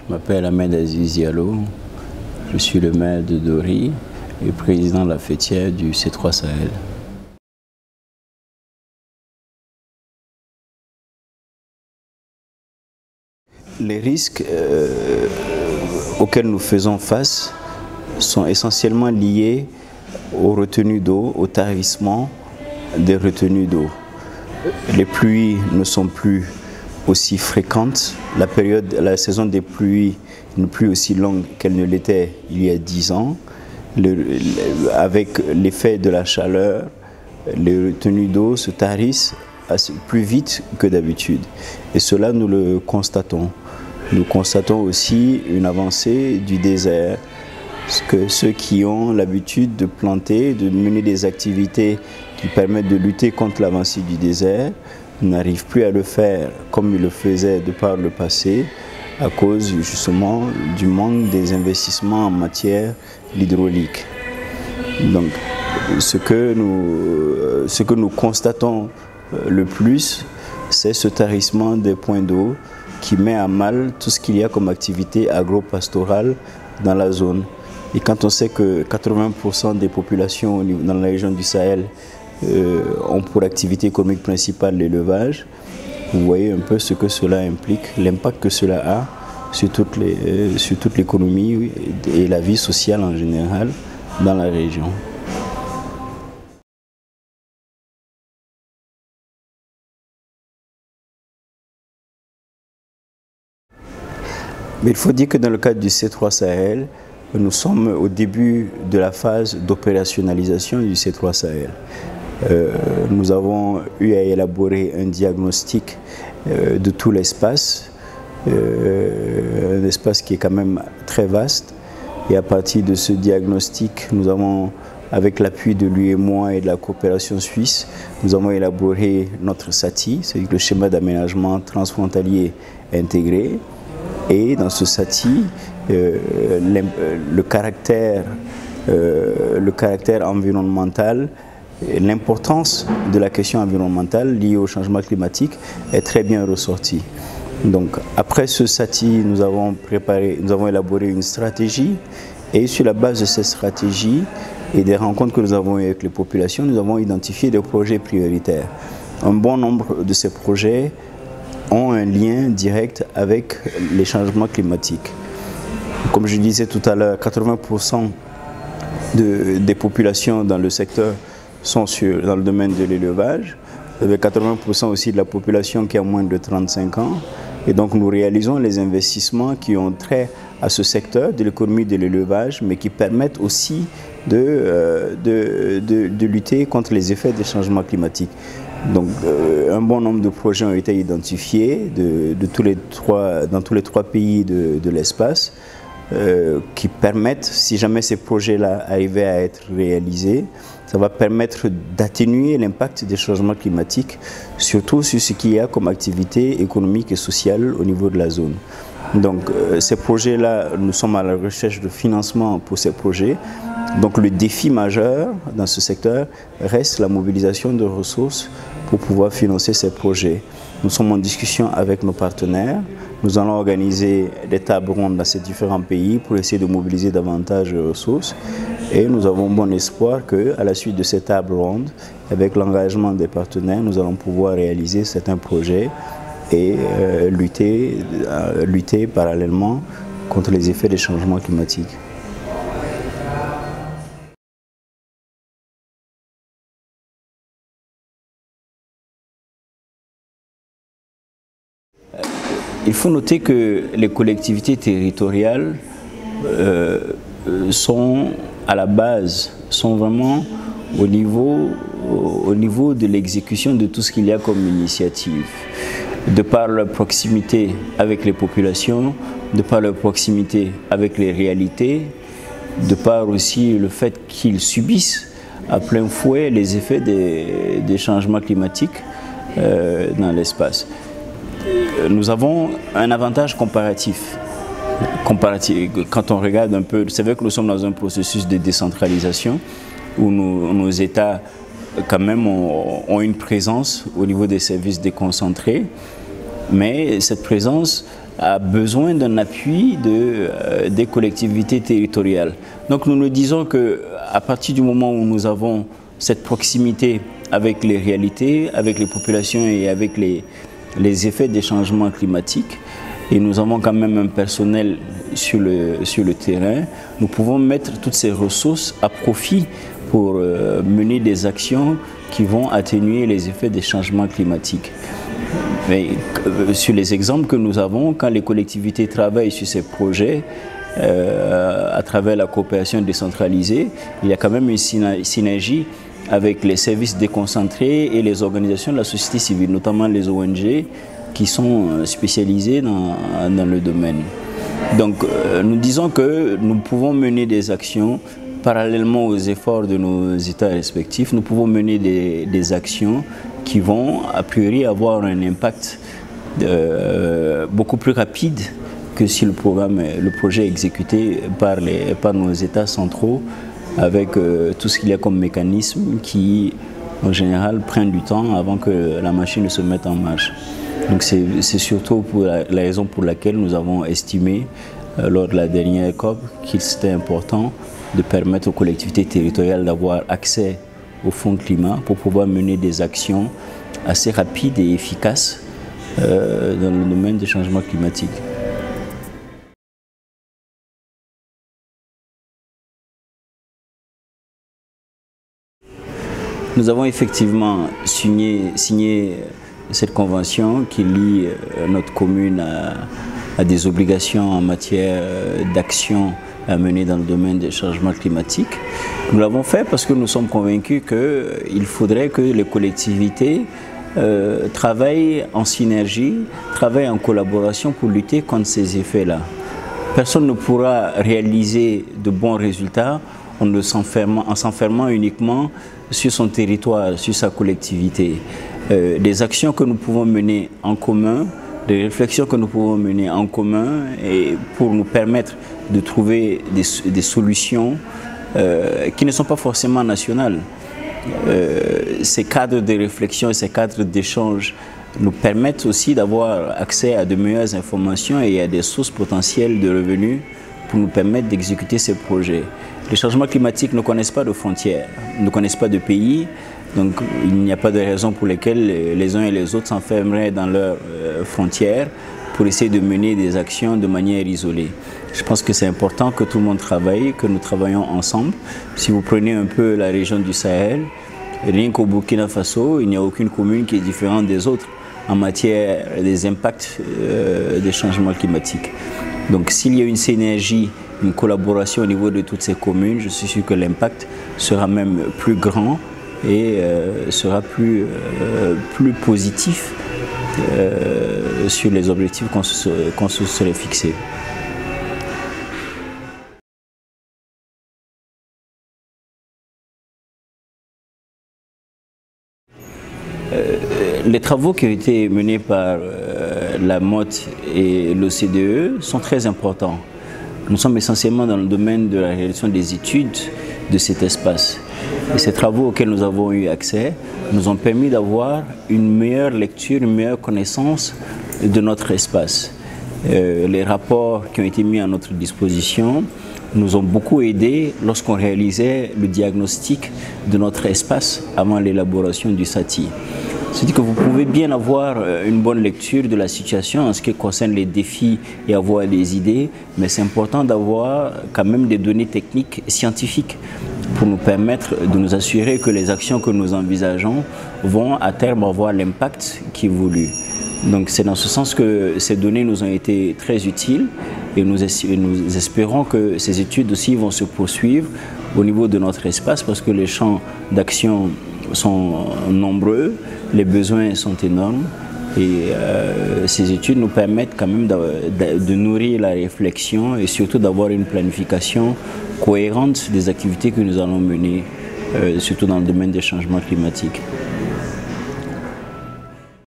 Je m'appelle Ahmed Aziz Diallo, je suis le maire de Dori et président de la fêtière du C3 Sahel. Les risques auxquels nous faisons face sont essentiellement liés aux retenues d'eau, au tarissement des retenues d'eau. Les pluies ne sont plus aussi fréquentes. La saison des pluies n'est plus aussi longue qu'elle ne l'était il y a 10 ans. Avec l'effet de la chaleur, les retenues d'eau se tarissent plus vite que d'habitude. Et cela, nous le constatons. Nous constatons aussi une avancée du désert. Parce que ceux qui ont l'habitude de planter, de mener des activités qui permettent de lutter contre l'avancée du désert, n'arrivent plus à le faire comme ils le faisaient de par le passé, à cause justement du manque des investissements en matière d'hydraulique. Donc, ce que nous constatons le plus, c'est ce tarissement des points d'eau qui met à mal tout ce qu'il y a comme activité agro-pastorale dans la zone. Et quand on sait que 80% des populations dans la région du Sahel ont pour activité économique principale l'élevage, vous voyez un peu ce que cela implique, l'impact que cela a sur toute l'économie et la vie sociale en général dans la région. Mais il faut dire que dans le cadre du C3 Sahel, nous sommes au début de la phase d'opérationnalisation du C3 Sahel. Nous avons eu à élaborer un diagnostic de tout l'espace, un espace qui est quand même très vaste. Et à partir de ce diagnostic, nous avons, avec l'appui de l'UEMOA et de la coopération suisse, nous avons élaboré notre SATI, c'est le schéma d'aménagement transfrontalier intégré. Et dans ce SATI, le caractère environnemental, l'importance de la question environnementale liée au changement climatique est très bien ressortie. Donc après ce SATI, nous avons élaboré une stratégie et sur la base de cette stratégie et des rencontres que nous avons eues avec les populations, nous avons identifié des projets prioritaires. Un bon nombre de ces projets ont un lien direct avec les changements climatiques. Comme je disais tout à l'heure, 80% des populations dans le secteur sont dans le domaine de l'élevage, avec 80% aussi de la population qui a moins de 35 ans. Et donc nous réalisons les investissements qui ont trait à ce secteur de l'économie de l'élevage, mais qui permettent aussi de lutter contre les effets des changements climatiques. Donc un bon nombre de projets ont été identifiés dans tous les trois pays de l'espace qui permettent, si jamais ces projets-là arrivaient à être réalisés, ça va permettre d'atténuer l'impact des changements climatiques, surtout sur ce qu'il y a comme activité économique et sociale au niveau de la zone. Donc ces projets-là, nous sommes à la recherche de financement pour ces projets. Donc le défi majeur dans ce secteur reste la mobilisation de ressources pour pouvoir financer ces projets. Nous sommes en discussion avec nos partenaires. Nous allons organiser des tables rondes dans ces différents pays pour essayer de mobiliser davantage de ressources. Et nous avons bon espoir qu'à la suite de ces tables rondes, avec l'engagement des partenaires, nous allons pouvoir réaliser certains projets et lutter parallèlement contre les effets des changements climatiques. Il faut noter que les collectivités territoriales sont à la base, sont vraiment au niveau de l'exécution de tout ce qu'il y a comme initiative. De par leur proximité avec les populations, de par leur proximité avec les réalités, de par aussi le fait qu'ils subissent à plein fouet les effets des changements climatiques dans l'espace. Nous avons un avantage comparatif. Quand on regarde un peu, c'est vrai que nous sommes dans un processus de décentralisation où nos États quand même ont une présence au niveau des services déconcentrés, mais cette présence a besoin d'un appui des collectivités territoriales. Donc nous nous disons qu'à partir du moment où nous avons cette proximité avec les réalités, avec les populations et avec les effets des changements climatiques, et nous avons quand même un personnel sur le terrain, nous pouvons mettre toutes ces ressources à profit pour mener des actions qui vont atténuer les effets des changements climatiques. Mais sur les exemples que nous avons, quand les collectivités travaillent sur ces projets, à travers la coopération décentralisée, il y a quand même une synergie avec les services déconcentrés et les organisations de la société civile, notamment les ONG, qui sont spécialisées dans le domaine. Donc nous disons que nous pouvons mener des actions parallèlement aux efforts de nos États respectifs. Nous pouvons mener des actions qui vont a priori avoir un impact beaucoup plus rapide que si le projet est exécuté par nos États centraux, avec tout ce qu'il y a comme mécanisme qui en général prennent du temps avant que la machine se mette en marche. Donc c'est surtout pour la raison pour laquelle nous avons estimé lors de la dernière COP qu'il était important de permettre aux collectivités territoriales d'avoir accès au fonds climat pour pouvoir mener des actions assez rapides et efficaces dans le domaine des changements climatiques. Nous avons effectivement signé cette convention qui lie notre commune à des obligations en matière d'action à mener dans le domaine des changements climatiques. Nous l'avons fait parce que nous sommes convaincus qu'il faudrait que les collectivités travaillent en synergie, travaillent en collaboration pour lutter contre ces effets-là. Personne ne pourra réaliser de bons résultats en s'enfermant uniquement sur son territoire, sur sa collectivité. Des actions que nous pouvons mener en commun, des réflexions que nous pouvons mener en commun et pour nous permettre de trouver des solutions qui ne sont pas forcément nationales. Ces cadres de réflexion et ces cadres d'échange nous permettent aussi d'avoir accès à de meilleures informations et à des sources potentielles de revenus pour nous permettre d'exécuter ces projets. Les changements climatiques ne connaissent pas de frontières, ne connaissent pas de pays, donc il n'y a pas de raison pour lesquelles les uns et les autres s'enfermeraient dans leurs frontières pour essayer de mener des actions de manière isolée. Je pense que c'est important que tout le monde travaille, que nous travaillons ensemble. Si vous prenez un peu la région du Sahel, rien qu'au Burkina Faso, il n'y a aucune commune qui est différente des autres en matière des impacts des changements climatiques. Donc s'il y a une synergie, une collaboration au niveau de toutes ces communes, je suis sûr que l'impact sera même plus grand et sera plus positif sur les objectifs qu'on se serait fixés. Les travaux qui ont été menés par la MOT et l'OCDE sont très importants. Nous sommes essentiellement dans le domaine de la réalisation des études de cet espace. Et ces travaux auxquels nous avons eu accès nous ont permis d'avoir une meilleure lecture, une meilleure connaissance de notre espace. Les rapports qui ont été mis à notre disposition nous ont beaucoup aidés lorsqu'on réalisait le diagnostic de notre espace avant l'élaboration du SATI. C'est-à-dire que vous pouvez bien avoir une bonne lecture de la situation en ce qui concerne les défis et avoir des idées, mais c'est important d'avoir quand même des données techniques et scientifiques pour nous permettre de nous assurer que les actions que nous envisageons vont à terme avoir l'impact qui est voulu. Donc c'est dans ce sens que ces données nous ont été très utiles et nous espérons que ces études aussi vont se poursuivre au niveau de notre espace parce que les champs d'action sont nombreux, les besoins sont énormes et ces études nous permettent quand même de nourrir la réflexion et surtout d'avoir une planification cohérente des activités que nous allons mener, surtout dans le domaine des changements climatiques.